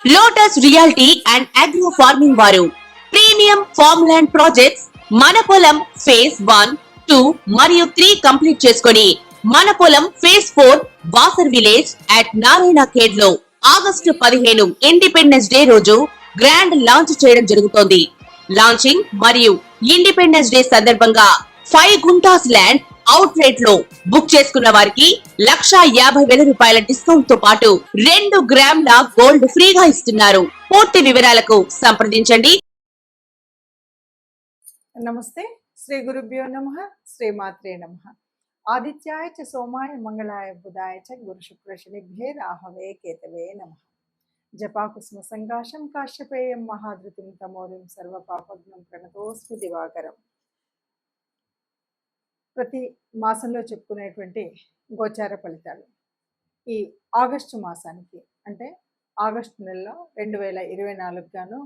Lotus reality and agro farming వారు premium farm land projects మన పొలం ఫేజ్ 1, 2 మరియు 3 కంప్లీట్ చేసుకొని మన పొలం phase 4 Wasar village at Narayana Khed లో ఆగస్టు 15 ఇండిపెండెన్స్ డే రోజు గ్రాండ్ లాంచ్ చేయడం జరుగుతోంది. లాంచింగ్ మరియు ఇండిపెండెన్స్ డే సందర్భంగా 5 గుంటాస్ ల్యాండ్ అవుట్ రేట్ లో బుక్ చేసుకున్న వారికి ₹1,50,000 డిస్కౌంట్ తో పాటు 2 గ్రాముల గోల్డ్ ఫ్రీగా ఇస్తున్నారు. పూర్తి వివరాలకు సంప్రదించండి. నమస్తే. శ్రీ గురుభ్యో నమః. శ్రీమాత్రే నమః. ఆదిత్యాయ చ సోమాయ మంగళాయ బుధాయ చ గురు శుక్ర శనిభ్యే రాహవే కేతవే నమః. జపాకుస్మ సంకాశం కాశ్యపేయం మహాధృతిం తమోరిం సర్వపాపగ్నం ప్రణతోస్మి దివాకరం. ప్రతి మాసంలో చెప్పుకునేటువంటి గోచార ఫలితాలు ఈ ఆగస్టు మాసానికి అంటే ఆగస్టు నెలలో 2024 గాను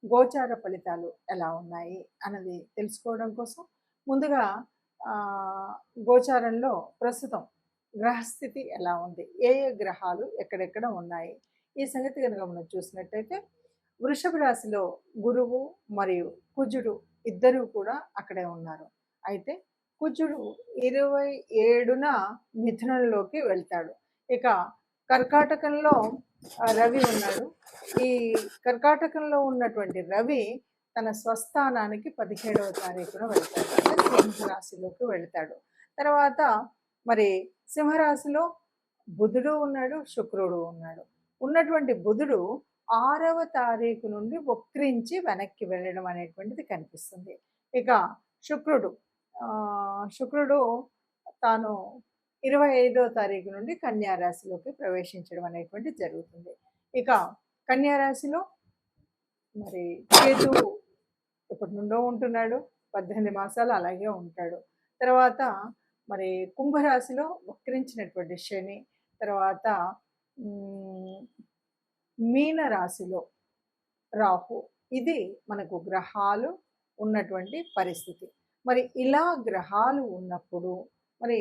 గోచార ఫలితాలు ఎలా ఉన్నాయి అన్నది తెలుసుకోవడం కోసం ముందుగా గోచారంలో ప్రస్తుతం గ్రహస్థితి ఎలా ఉంది, ఏ ఏ గ్రహాలు ఎక్కడెక్కడ ఉన్నాయి, ఈ సంగతి కనుక మనం చూసినట్టయితే వృషభ రాశిలో గురువు మరియు కుజుడు ఇద్దరూ కూడా అక్కడే ఉన్నారు. అయితే కుజుడు 27న మిథునంలోకి వెళ్తాడు. ఇక కర్కాటకంలో రవి ఉన్నాడు. ఈ కర్కాటకంలో ఉన్నటువంటి రవి తన స్వస్థానానికి 17వ తారీఖున వెళ్తాడు, అంటే సింహరాశిలోకి వెళ్తాడు. తర్వాత మరి సింహరాశిలో బుధుడు ఉన్నాడు, శుక్రుడు ఉన్నాడు. ఉన్నటువంటి బుధుడు 6వ తారీఖు నుండి వక్రించి వెనక్కి వెళ్ళడం అనేటువంటిది కనిపిస్తుంది. ఇక శుక్రుడు తాను 25వ తారీఖు నుండి కన్యారాశిలోకి ప్రవేశించడం అనేటువంటిది జరుగుతుంది. ఇక కన్యారాశిలో మరి కేతువు ఇప్పటి నుండో ఉంటున్నాడు, 18 మాసాలు అలాగే ఉంటాడు. తర్వాత మరి కుంభరాశిలో వక్రించినటువంటి శని, తర్వాత మీనరాశిలో రాహు. ఇది మనకు గ్రహాలు ఉన్నటువంటి పరిస్థితి. మరి ఇలా గ్రహాలు ఉన్నప్పుడు మరి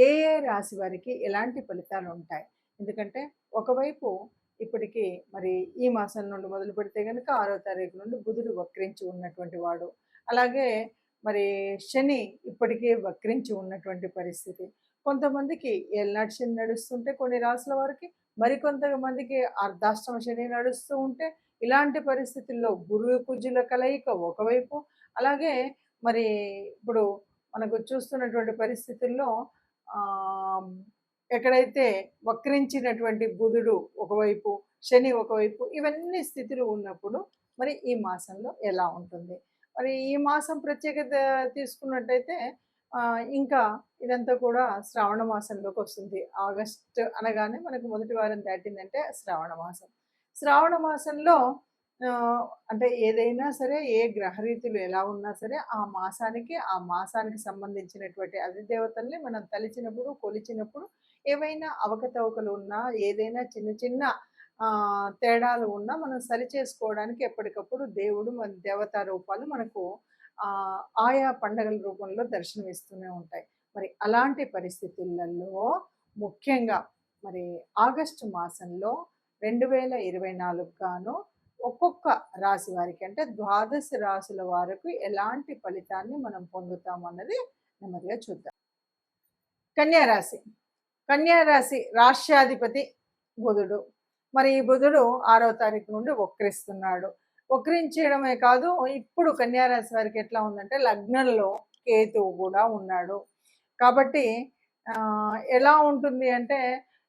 ఏ ఏ రాశి వారికి ఎలాంటి ఫలితాలు ఉంటాయి? ఎందుకంటే ఒకవైపు ఇప్పటికీ మరి ఈ మాసం నుండి మొదలు పెడితే కనుక 6వ తారీఖు నుండి బుధుడు వక్రించి ఉన్నటువంటి వాడు, అలాగే మరి శని ఇప్పటికే వక్రించి ఉన్నటువంటి పరిస్థితి. కొంతమందికి ఏళ్ళనాటి శని నడుస్తుంటే కొన్ని రాశుల వారికి, మరికొంతమందికి అర్ధాష్టమ శని నడుస్తూ ఉంటే, ఇలాంటి పరిస్థితుల్లో గురువు కుజుల కలయిక ఒకవైపు, అలాగే మరి ఇప్పుడు మనకు చూస్తున్నటువంటి పరిస్థితుల్లో ఎక్కడైతే వక్రించినటువంటి బుధుడు ఒకవైపు, శని ఒకవైపు, ఇవన్నీ స్థితులు ఉన్నప్పుడు మరి ఈ మాసంలో ఎలా ఉంటుంది? మరి ఈ మాసం ప్రత్యేకత తీసుకున్నట్టయితే ఇంకా ఇదంతా కూడా శ్రావణ మాసంలోకి వస్తుంది. ఆగస్టు అనగానే మనకు మొదటి వారం దాటిందంటే శ్రావణ మాసం. శ్రావణ మాసంలో అంటే ఏదైనా సరే, ఏ గ్రహరీతులు ఎలా ఉన్నా సరే, ఆ మాసానికి సంబంధించినటువంటి అధిదేవతల్ని మనం తలిచినప్పుడు, కొలిచినప్పుడు ఏవైనా అవకతవకలు ఉన్నా, ఏదైనా చిన్న చిన్న తేడాలు ఉన్నా మనం సరి చేసుకోవడానికి ఎప్పటికప్పుడు దేవుడు మన దేవతా రూపాలు మనకు ఆయా పండగల రూపంలో దర్శనమిస్తూనే ఉంటాయి. మరి అలాంటి పరిస్థితులలో ముఖ్యంగా మరి ఆగస్టు మాసంలో 2024 గాను ఒక్కొక్క రాశి వారికి అంటే ద్వాదశ రాశుల వారికి ఎలాంటి ఫలితాన్ని మనం పొందుతాం అన్నది నెమ్మదిగా చూద్దాం. కన్యారాశి రాష్ట్రాధిపతి బుధుడు. మరి ఈ బుధుడు 6వ తారీఖు నుండి వక్రిస్తున్నాడు. వక్రించడమే కాదు, ఇప్పుడు కన్యారాశి వారికి ఎట్లా ఉందంటే లగ్నంలో కేతువు కూడా ఉన్నాడు. కాబట్టి ఎలా ఉంటుంది అంటే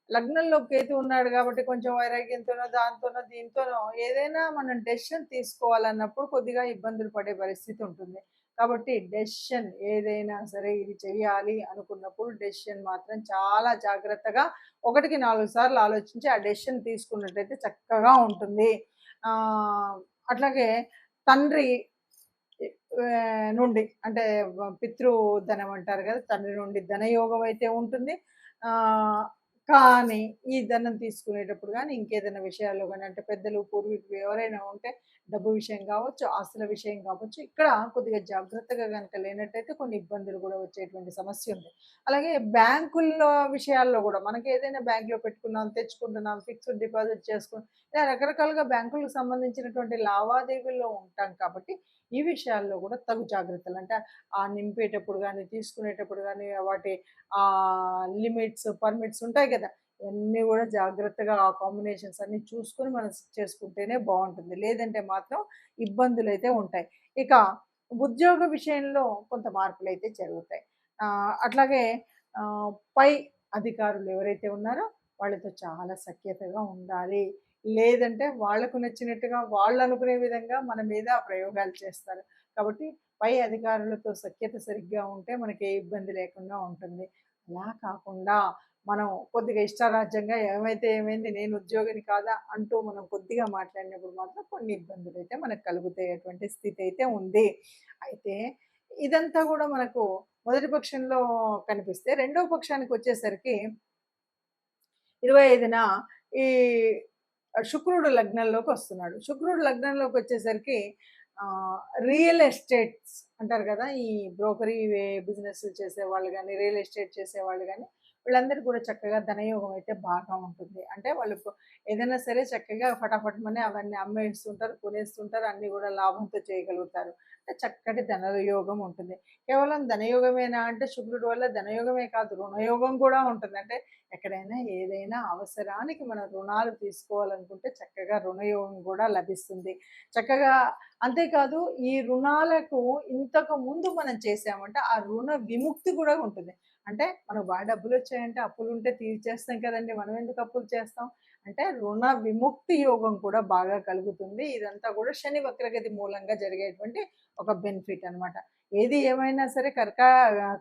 లగ్నంలో కేతు ఉన్నాడు కాబట్టి కొంచెం వైరాగ్యంతోనో దాంతోనో దీంతోనో ఏదైనా మనం డెసిషన్ తీసుకోవాలన్నప్పుడు కొద్దిగా ఇబ్బందులు పడే పరిస్థితి ఉంటుంది. కాబట్టి డెసిషన్ ఏదైనా సరే ఇది చెయ్యాలి అనుకున్నప్పుడు డెసిషన్ మాత్రం చాలా జాగ్రత్తగా 1కి 4 సార్లు ఆలోచించి ఆ డెసిషన్ తీసుకున్నట్టయితే చక్కగా ఉంటుంది. అట్లాగే తండ్రి నుండి అంటే పితృధనం అంటారు కదా, తండ్రి నుండి ధనయోగం అయితే ఉంటుంది. కానీ ఈ ధనం తీసుకునేటప్పుడు గానీ, ఇంకేదైనా విషయాల్లో గానీ, అంటే పెద్దలు, పూర్వీకులు ఎవరైనా ఉంటే డబ్బు విషయం కావచ్చు, ఆస్తుల విషయం కావచ్చు, ఇక్కడ కొద్దిగా జాగ్రత్తగా గనుక లేనట్టయితే కొన్ని ఇబ్బందులు కూడా వచ్చేటువంటి సమస్య ఉంది. అలాగే బ్యాంకుల్లో విషయాల్లో గూడా మనకేదైనా బ్యాంక్‌లో పెట్టుకున్నాం, తెచ్చుకుంటున్నాం, ఫిక్స్డ్ డిపాజిట్ ఇలా రకరకాలుగా బ్యాంకులకు సంబంధించినటువంటి లావాదేవీల్లో ఉంటాం కాబట్టి, ఈ విషయాల్లో గూడా తగు జాగ్రత్తలు. అంటే నింపేటప్పుడు గానీ, తీసుకునేటప్పుడు గానీ, వాటి లిమిట్స్, పర్మిట్స్ ఉంటాయి గదా! ఇవన్నీ గూడా జాగ్రత్తగా ఆ కాంబినేషన్స్ అన్నీ చూసుకొని మనం చేసుకుంటేనే బావుంటుంది. లేదంటే మాత్రం ఇబ్బందులైతే ఉంటాయి. ఇక ఉద్యోగ విషయంలో కొంత మార్పులైతే జరుగుతాయి. అట్లాగే పై అధికారులు ఎవరైతే ఉన్నారో వాళ్ళతో చాలా సఖ్యతగా ఉండాలి. లేదంటే వాళ్ళకు నచ్చినట్టుగా వాళ్ళనుకునే విధంగా మన మీద ప్రయోగాలు చేస్తారు. కాబట్టి పై అధికారులతో సఖ్యత సరిగ్గా ఉంటే మనకి ఏ ఇబ్బంది లేకుండా ఉంటుంది. అలా కాకుండా మనం కొద్దిగా ఇష్టారాజ్యంగా ఏమైతే ఏమైంది నేను ఉద్యోగిని కాదా అంటూ మనం కొద్దిగా మాట్లాడినప్పుడు మాత్రం కొన్ని ఇబ్బందులైతే మనకు కలుగుతాయేటువంటి స్థితి అయితే ఉంది. అయితే ఇదంతా గూడా మనకు మొదటి పక్షంలో కనిపిస్తే, రెండో పక్షానికొచ్చేసరికి 25న ఈ శుక్రుడు లగ్నంలోకొస్తున్నాడు. శుక్రుడు లగ్నంలోకొచ్చేసరికి రియల్ ఎస్టేట్స్ అంటారు గదా! ఈ బ్రోకరీ బిజినెస్‌లు చేసేవాళ్ళు గానీ, రియల్ ఎస్టేట్ చేసేవాళ్ళు గానీ, వీళ్ళందరికీ కూడా చక్కగా ధనయోగం అయితే బాగా ఉంటుంది. అంటే వాళ్ళు ఏదైనా సరే చక్కగా ఫటాఫట్‌మని అవన్నీ అమ్మేస్తుంటారు, కొనేస్తుంటారు. అన్నీ గూడా లాభంతో చేయగలుగుతారు. అంటే చక్కటి ధనయోగం ఉంటుంది. కేవలం ధనయోగమేనా అంటే శుక్రుడి వల్ల ధనయోగమే కాదు, రుణయోగం కూడా ఉంటుంది. అంటే ఎక్కడైనా ఏదైనా అవసరానికి మనం రుణాలు తీసుకోవాలనుకుంటే చక్కగా రుణయోగం కూడా లభిస్తుంది. చక్కగా అంతేకాదు ఈ రుణాలకు ఇంతకు ముందు మనం చేసామంటే ఆ రుణ విముక్తి కూడా ఉంటుంది. అంటే మనకు బాగా డబ్బులొచ్చాయంటే అప్పులుంటే తీర్చేస్తాం కదండీ! మనం ఎందుకు అప్పులు చేస్తాం? అంటే రుణ విముక్తి యోగం కూడా బాగా కలుగుతుంది. ఇదంతా కూడా శని వక్రగతి మూలంగా జరిగేటువంటి ఒక బెనిఫిట్ అనమాట. ఏది ఏమైనా సరే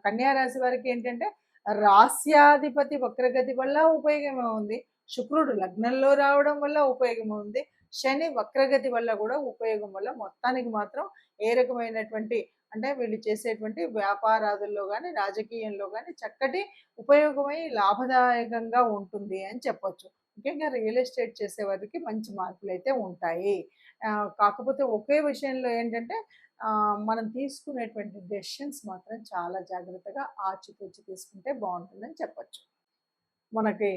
కన్యా రాశి వారికి ఏంటంటే రాస్యాధిపతి వక్రగతి వల్ల ఉపయోగమే ఉంది. శుక్రుడు లగ్నంలో రావడం వల్ల ఉపయోగం ఉంది. శని వక్రగతి వల్ల కూడా ఉపయోగం వల్ల మొత్తానికి మాత్రం ఏ రకమైనటువంటి అంటే వీళ్ళు చేసేటువంటి వ్యాపారాదుల్లో గానీ, రాజకీయంలో గానీ చక్కటి ఉపయోగమై లాభదాయకంగా ఉంటుంది అని చెప్పొచ్చు. ముఖ్యంగా రియల్ ఎస్టేట్ చేసేవారికి మంచి మార్పులైతే ఉంటాయి. కాకపోతే ఒకే విషయంలో ఏంటంటే మనం తీసుకునేటువంటి డెసిషన్స్ మాత్రం చాలా జాగ్రత్తగా ఆచితూచి తీసుకుంటే బావుంటుందని చెప్పొచ్చు. మనకి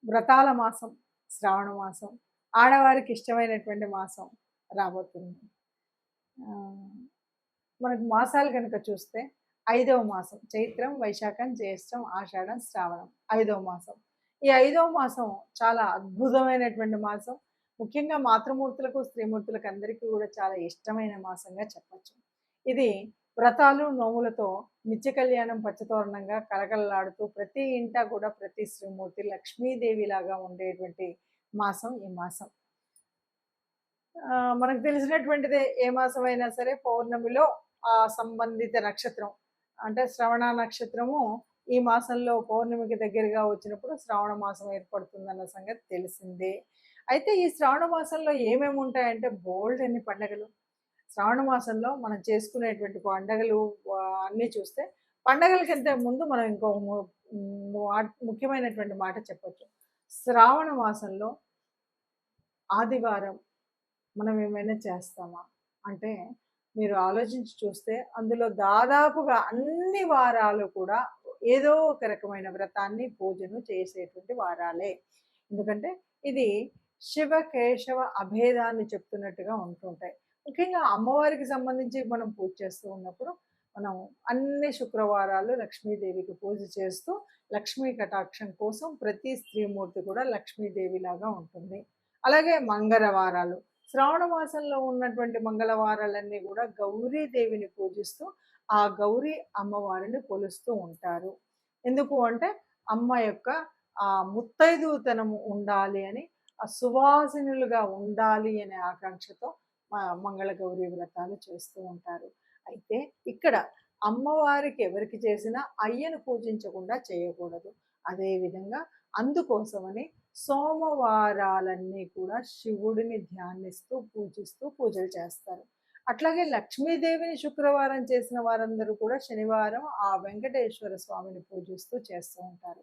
వ్రతాల మాసం, శ్రావణ మాసం, ఆడవారికి ఇష్టమైనటువంటి మాసం రాబోతుంది. ఆహ్, మనకు మాసాలు గనుక చూస్తే 5వ మాసం చైత్రం, వైశాఖం, జ్యేష్టం, ఆషాఢం, శ్రావణం 5వ మాసం. ఈ 5వ మాసం చాలా అద్భుతమైనటువంటి మాసం. ముఖ్యంగా మాతృమూర్తులకు, స్త్రీమూర్తులకు అందరికీ కూడా చాలా ఇష్టమైన మాసంగా చెప్పొచ్చు. ఇది వ్రతాలు, నోములతో నిత్య కళ్యాణం పచ్చతోరణంగా కళకళలాడుతూ ప్రతి ఇంట కూడా ప్రతి శ్రీమూర్తి లక్ష్మీదేవిలాగా ఉండేటువంటి మాసం ఈ మాసం. మనకు తెలిసినటువంటిదే ఏ మాసమైనా సరే పౌర్ణమిలో సంబంధిత నక్షత్రం అంటే శ్రవణ నక్షత్రము ఈ మాసంలో పౌర్ణమికి దగ్గరగా వచ్చినప్పుడు శ్రావణ మాసం ఏర్పడుతుందన్న సంగతి తెలిసిందే. అయితే ఈ శ్రావణ మాసంలో ఏమేమి ఉంటాయంటే బోల్డ్ అన్ని పండగలు. శ్రావణ మాసంలో మనం చేసుకునేటువంటి పండగలు అన్నీ చూస్తే పండగల కంటే ముందు మనం ఇంకో ముఖ్యమైనటువంటి మాట చెప్పొచ్చు. శ్రావణ మాసంలో ఆదివారం మనం ఏమైనా చేస్తామా? అంటే మీరు ఆలోచించి చూస్తే అందులో దాదాపుగా అన్ని వారాలు కూడా ఏదో ఒక రకమైన వ్రతాన్ని, పూజను చేసేటువంటి వారాలే. ఎందుకంటే ఇది శివ, కేశవ అభేదాన్ని చెప్తున్నట్టుగా ఉంటుంటాయి. ముఖ్యంగా అమ్మవారికి సంబంధించి మనం పూజ చేస్తూ ఉన్నప్పుడు మనం అన్ని శుక్రవారాలు లక్ష్మీదేవికి పూజ చేస్తూ లక్ష్మీ కటాక్షం కోసం ప్రతి స్త్రీమూర్తి కూడా లక్ష్మీదేవిలాగా ఉంటుంది. అలాగే మంగళవారాలు శ్రావణ మాసంలో ఉన్నటువంటి మంగళవారాలన్నీ కూడా గౌరీదేవిని పూజిస్తూ ఆ గౌరీ అమ్మవారిని కొలుస్తూ ఉంటారు. ఎందుకు అంటే అమ్మ యొక్క ఆ ముత్తైదుతనము ఉండాలి అని, ఆ సువాసినులుగా ఉండాలి అనే ఆకాంక్షతో మంగళ గౌరీ వ్రతాలు చేస్తూ ఉంటారు. అయితే ఇక్కడ అమ్మవారికి ఎవరికి చేసినా అయ్యను పూజించకుండా చేయకూడదు. అదేవిధంగా అందుకోసమని సోమవారాలన్నీ కూడా శివుడిని ధ్యానిస్తూ, పూజిస్తూ పూజలు చేస్తారు. అట్లాగే లక్ష్మీదేవిని శుక్రవారం చేసిన వారందరూ కూడా శనివారం ఆ వెంకటేశ్వర స్వామిని పూజిస్తూ చేస్తూ ఉంటారు.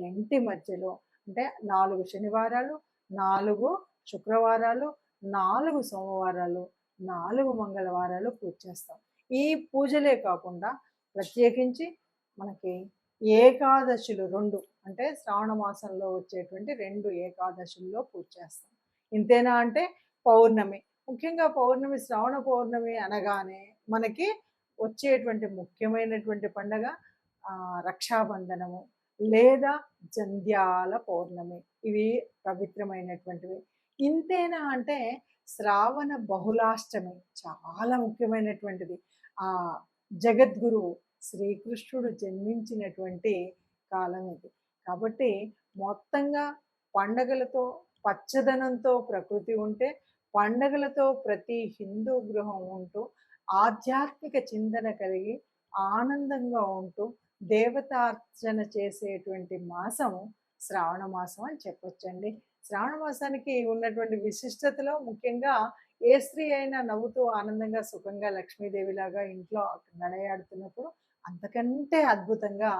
రెంటి మధ్యలో అంటే 4 శనివారాలు, 4 శుక్రవారాలు, 4 సోమవారాలు, 4 మంగళవారాలు పూజ చేస్తాం. ఈ పూజలే కాకుండా ప్రత్యేకించి మనకి ఏకాదశులు 2 అంటే శ్రావణ మాసంలో వచ్చేటువంటి 2 ఏకాదశుల్లో పూజ చేస్తాం. ఇంతేనా అంటే పౌర్ణమి, ముఖ్యంగా పౌర్ణమి, శ్రావణ పౌర్ణమి అనగానే మనకి వచ్చేటువంటి ముఖ్యమైనటువంటి పండగ రక్షాబంధనము లేదా జంధ్యాల పౌర్ణమి. ఇవి పవిత్రమైనటువంటివి. ఇంతేనా అంటే శ్రావణ బహుళాష్టమి చాలా ముఖ్యమైనటువంటిది. ఆ జగద్గురువు శ్రీకృష్ణుడు జన్మించినటువంటి కాలం ఇది. కాబట్టి మొత్తంగా పండగలతో, పచ్చదనంతో ప్రకృతి ఉంటే, పండగలతో ప్రతి హిందూ గృహం ఉంటూ, ఆధ్యాత్మిక చింతన కలిగి ఆనందంగా ఉంటూ దేవతార్చన చేసేటువంటి మాసం శ్రావణ మాసం అని చెప్పొచ్చండి. శ్రావణ మాసానికి ఉన్నటువంటి విశిష్టతలో ముఖ్యంగా ఏ స్త్రీ అయినా నవ్వుతూ ఆనందంగా సుఖంగా లక్ష్మీదేవిలాగా ఇంట్లో నడయాడుతున్నప్పుడు అంతకంటే అద్భుతంగా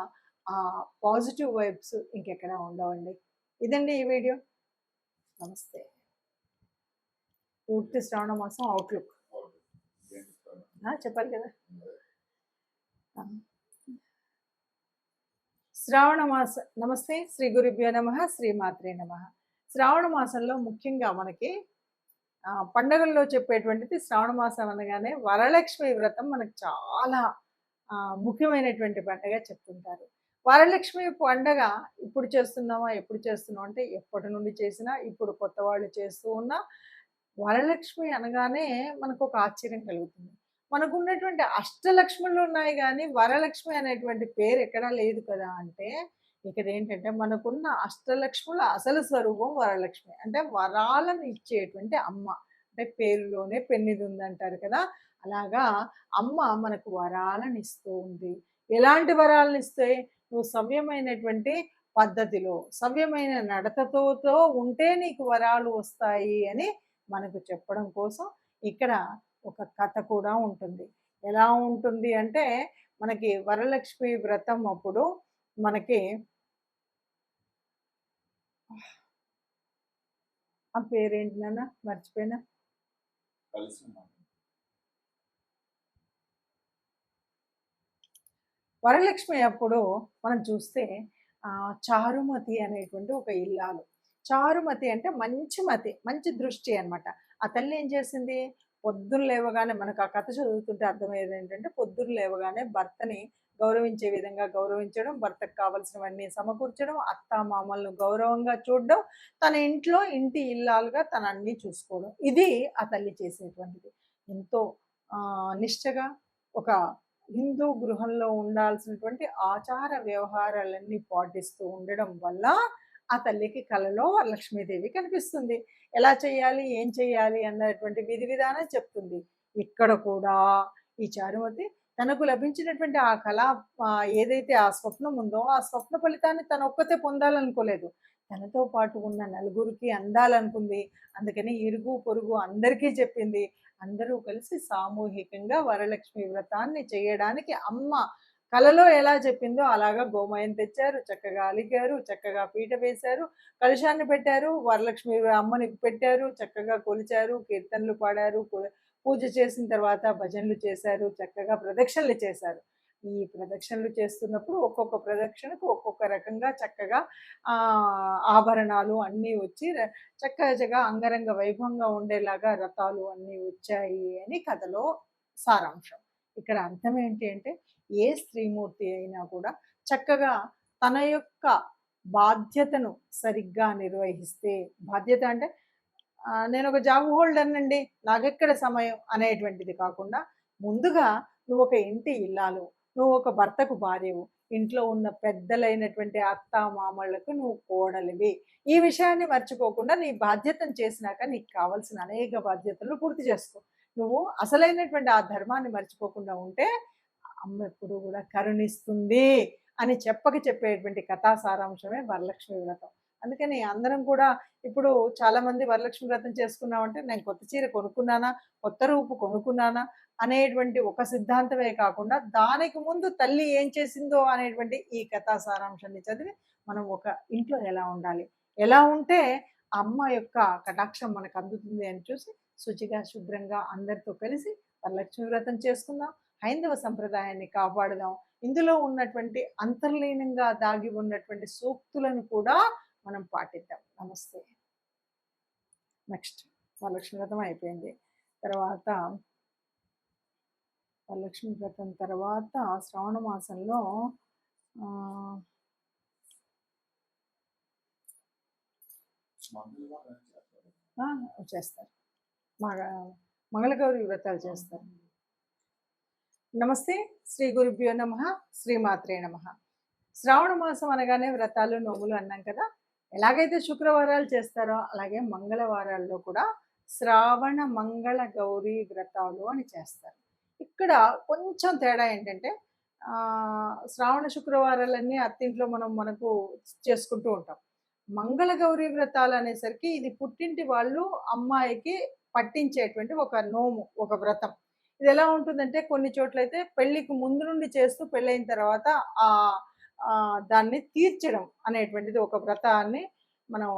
ఆ పాజిటివ్ వైబ్స్ ఇంకెక్కడా ఉండవండి. ఇదండి ఈ వీడియో. నమస్తే. పూర్తి శ్రావణ మాసం అవుట్లుక్ చెప్పాలి కదా. శ్రావణ మాస నమస్తే, శ్రీ గురుభ్యో నమః, శ్రీమాత్రే నమః. శ్రావణ మాసంలో ముఖ్యంగా మనకి పండగల్లో చెప్పేటువంటిది శ్రావణ మాసం అనగానే వరలక్ష్మి వ్రతం మనకు చాలా ముఖ్యమైనటువంటి పండగ చెప్తుంటారు. వరలక్ష్మి పండగ ఇప్పుడు చేస్తున్నామా, ఎప్పుడు చేస్తున్నాం అంటే ఎప్పటి నుండి చేసినా, ఇప్పుడు కొత్త వాళ్ళు చేస్తూ ఉన్నా వరలక్ష్మి అనగానే మనకు ఒక ఆశ్చర్యం కలుగుతుంది. మనకున్నటువంటి అష్టలక్ష్ములు ఉన్నాయి కానీ వరలక్ష్మి అనేటువంటి పేరు ఎక్కడా లేదు కదా అంటే, ఇక్కడ ఏంటంటే మనకున్న అష్టలక్ష్ముల అసలు స్వరూపం వరలక్ష్మి. అంటే వరాలను ఇచ్చేటువంటి అమ్మ. అంటే పేరులోనే పెన్నిది ఉందంటారు కదా, అలాగా అమ్మ మనకు వరాలను ఇస్తూ ఉంది. ఎలాంటి వరాలను ఇస్తాయి? నువ్వు సవ్యమైనటువంటి పద్ధతిలో, సవ్యమైన నడతతో ఉంటే నీకు వరాలు వస్తాయి అని మనకు చెప్పడం కోసం ఇక్కడ ఒక కథ కూడా ఉంటుంది. ఎలా ఉంటుంది అంటే, మనకి వరలక్ష్మి వ్రతం అప్పుడు మనకి ఆ పేరేంటి నాన్న, మర్చిపోయినా. వరలక్ష్మి అప్పుడు మనం చూస్తే చారుమతి అనేటువంటి ఒక ఇల్లాలు. చారుమతి అంటే మంచి మతి, మంచి దృష్టి అనమాట. ఆ తల్లి ఏం చేసింది, పొద్దున్న లేవగానే మనకు ఆ కథ చదువుతుంటే అర్థమయ్యేది ఏంటంటే, పొద్దున్న లేవగానే భర్తని గౌరవించే విధంగా గౌరవించడం, భర్తకు కావలసినవన్నీ సమకూర్చడం, అత్తామామలను గౌరవంగా చూడడం, తన ఇంట్లో ఇంటి ఇల్లాలుగా తన అన్నీ చూసుకోవడం. ఇది ఆ తల్లి చేసేటువంటిది. ఎంతో నిష్టగా ఒక హిందూ గృహంలో ఉండాల్సినటువంటి ఆచార వ్యవహారాలన్నీ పాటిస్తూ ఉండడం వల్ల ఆ తల్లికి కలలో వరలక్ష్మీదేవి కనిపిస్తుంది. ఎలా చేయాలి, ఏం చేయాలి అన్నటువంటి విధి విధానం చెప్తుంది. ఇక్కడ కూడా ఈ చారుమతి తనకు లభించినటువంటి ఆ కళ ఏదైతే ఆ స్వప్నం ఉందో ఆ స్వప్న ఫలితాన్ని తన ఒక్కతే పొందాలనుకోలేదు, తనతో పాటు ఉన్న నలుగురికి అందాలనుకుంది. అందుకని ఇరుగు పొరుగు అందరికీ చెప్పింది. అందరూ కలిసి సామూహికంగా వరలక్ష్మి వ్రతాన్ని చేయడానికి అమ్మ కలలో ఎలా చెప్పిందో అలాగా గోమయం తెచ్చారు, చక్కగా అలిగారు, చక్కగా పీట వేశారు, కలశాన్ని పెట్టారు, వరలక్ష్మి అమ్మని పెట్టారు, చక్కగా కొలిచారు, కీర్తనలు పాడారు, పూజ చేసిన తర్వాత భజనలు చేశారు, చక్కగా ప్రదక్షిణలు చేశారు. ఈ ప్రదక్షిణలు చేస్తున్నప్పుడు ఒక్కొక్క ప్రదక్షిణకు ఒక్కొక్క రకంగా చక్కగా ఆభరణాలు అన్నీ వచ్చి చక్కగా అంగరంగ వైభవంగా ఉండేలాగా రథాలు అన్నీ వచ్చాయి అని కథలో సారాంశం. ఇక్కడ అర్థం ఏంటి అంటే, ఏ స్త్రీమూర్తి అయినా కూడా చక్కగా తన యొక్క బాధ్యతను సరిగ్గా నిర్వహిస్తే, బాధ్యత అంటే నేను ఒక జాబ్ హోల్డర్ అండి, నాకెక్కడ సమయం అనేటువంటిది కాకుండా, ముందుగా నువ్వు ఒక ఇంటి ఇల్లాలు, నువ్వు ఒక భర్తకు భార్యవు, ఇంట్లో ఉన్న పెద్దలైనటువంటి అత్త మామళ్లకు నువ్వు కోడలివి. ఈ విషయాన్ని మర్చిపోకుండా నీ బాధ్యతను చేసినాక నీకు కావాల్సిన అనేక బాధ్యతలు పూర్తి చేసుకో. నువ్వు అసలైనటువంటి ఆ ధర్మాన్ని మర్చిపోకుండా ఉంటే అమ్మ ఎప్పుడు కూడా కరుణిస్తుంది అని చెప్పేటువంటి కథా సారాంశమే వరలక్ష్మి వ్రతం. అందుకని అందరం కూడా ఇప్పుడు చాలామంది వరలక్ష్మి వ్రతం చేసుకున్నామంటే, నేను కొత్త చీర కొనుక్కున్నానా, కొత్త రూపు కొనుక్కున్నానా అనేటువంటి ఒక సిద్ధాంతమే కాకుండా, దానికి ముందు తల్లి ఏం చేసిందో అనేటువంటి ఈ కథా సారాంశాన్ని చదివి మనం ఒక ఇంట్లో ఎలా ఉండాలి, ఎలా ఉంటే ఆ అమ్మ యొక్క కటాక్షం మనకు అందుతుంది అని చూసి శుచిగా శుభ్రంగా అందరితో కలిసి వరలక్ష్మి వ్రతం చేసుకుందాం. హైందవ సంప్రదాయాన్ని కాపాడుదాం. ఇందులో ఉన్నటువంటి అంతర్లీనంగా దాగి ఉన్నటువంటి సూక్తులను కూడా మనం పాటిద్దాం. నమస్తే. నెక్స్ట్ వరలక్ష్మి వ్రతం అయిపోయింది. తర్వాత వరలక్ష్మి వ్రతం తర్వాత శ్రావణ మాసంలో చేస్తారు. మంగళగౌరి వ్రతాలు చేస్తారు. నమస్తే. శ్రీ గురుభ్యో నమః. శ్రీమాత్రే నమః. శ్రావణ మాసం అనగానే వ్రతాలు నోములు అన్నాం కదా. ఎలాగైతే శుక్రవారాలు చేస్తారో అలాగే మంగళవారాల్లో కూడా శ్రావణ మంగళ గౌరీ వ్రతాలు అని చేస్తారు. ఇక్కడ కొంచెం తేడా ఏంటంటే శ్రావణ శుక్రవారాలన్నీ అత్తింట్లో మనకు చేసుకుంటూ ఉంటాం. మంగళ గౌరీ వ్రతాలు అనేసరికి ఇది పుట్టింటి వాళ్ళు అమ్మాయికి పట్టించేటువంటి ఒక నోము, ఒక వ్రతం. ఇది ఎలా ఉంటుందంటే కొన్ని చోట్లయితే పెళ్ళికి ముందు నుండి చేస్తూ పెళ్ళైన తర్వాత దాన్ని తీర్చడం అనేటువంటిది ఒక వ్రతాన్ని మనం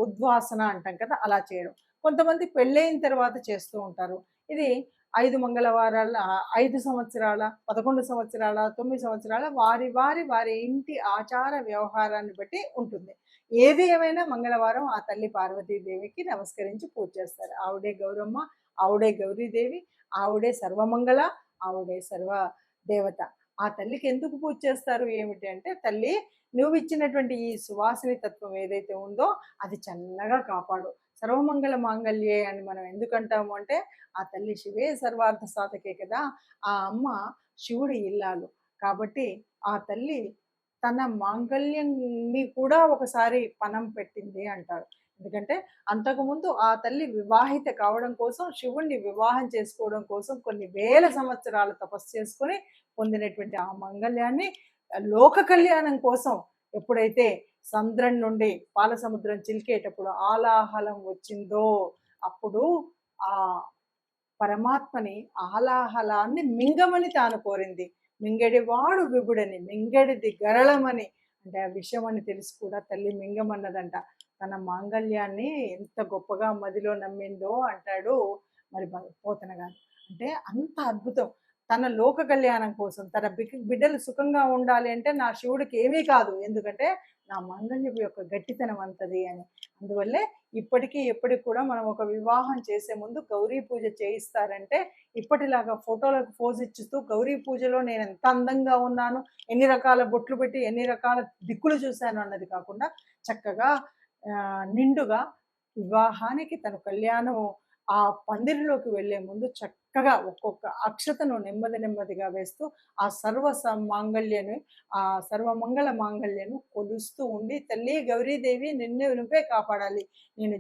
ఉద్వాసన అంటాం కదా, అలా చేయడం. కొంతమంది పెళ్ళైన తర్వాత చేస్తూ ఉంటారు. ఇది 5 మంగళవారాల, 5 సంవత్సరాల, 11 సంవత్సరాల, 9 సంవత్సరాల వారి ఇంటి ఆచార వ్యవహారాన్ని బట్టి ఉంటుంది. ఏది ఏమైనా మంగళవారం ఆ తల్లి పార్వతీదేవికి నమస్కరించి పూజ చేస్తారు. ఆవిడే గౌరమ్మ, ఆవిడే గౌరీదేవి, ఆవిడే సర్వమంగళ, ఆవిడే సర్వ దేవత. ఆ తల్లికి ఎందుకు పూజ చేస్తారు ఏమిటి అంటే, తల్లి నువ్వు ఇచ్చినటువంటి ఈ సువాసిని తత్వం ఏదైతే ఉందో అది చల్లగా కాపాడు. సర్వమంగళ మాంగళ్యే అని మనం ఎందుకంటాము అంటే, ఆ తల్లి శివే సర్వార్థ సాధకే కదా. ఆ అమ్మ శివుడి ఇల్లాలు కాబట్టి ఆ తల్లి తన మాంగళ్యాన్ని కూడా ఒకసారి పణం పెట్టింది అంటారు. ఎందుకంటే అంతకుముందు ఆ తల్లి వివాహిత కావడం కోసం, శివుణ్ణి వివాహం చేసుకోవడం కోసం కొన్ని వేల సంవత్సరాలు తపస్సు చేసుకొని పొందినటువంటి ఆ మంగళ్యాన్ని లోక కళ్యాణం కోసం ఎప్పుడైతే సంద్రం నుండి పాల సముద్రం చిలికేటప్పుడు ఆలాహలం వచ్చిందో అప్పుడు ఆ పరమాత్మని ఆలాహలాన్ని మింగమని తాను కోరింది. మింగడివాడు విభుడని, మింగడిది గరళమని, అంటే ఆ విషయం అని తెలిసి కూడా తల్లి మింగమన్నదంట. తన మాంగళ్యాన్ని ఎంత గొప్పగా మదిలో నమ్మిందో అంటాడు మరి పోతన గారు. అంటే అంత అద్భుతం. తన లోక కళ్యాణం కోసం, తన బిడ్డలు సుఖంగా ఉండాలి అంటే నా శివుడికి ఏమీ కాదు, ఎందుకంటే నా మంగళ్యపు యొక్క గట్టితనం అంతది అని. అందువల్లే ఇప్పటికీ ఎప్పటికి కూడా మనం ఒక వివాహం చేసే ముందు గౌరీ పూజ చేయిస్తారంటే ఇప్పటిలాగా ఫోటోలకు పోజ్ ఇచ్చుతూ గౌరీ పూజలో నేను ఎంత అందంగా ఉన్నాను, ఎన్ని రకాల బొట్లు పెట్టి ఎన్ని రకాల దిక్కులు చూశాను అన్నది కాకుండా చక్కగా నిండుగా వివాహానికి తన కళ్యాణం ఆ పందిరిలోకి వెళ్లే ముందు చక్కగా ఒక్కొక్క అక్షతను నెమ్మదిగా వేస్తూ ఆ మాంగళ్యను, ఆ సర్వమంగళ మాంగళ్యను కొలుస్తూ ఉండి, తల్లి గౌరీదేవి నిన్ను నువ్వే కాపాడాలి, నేను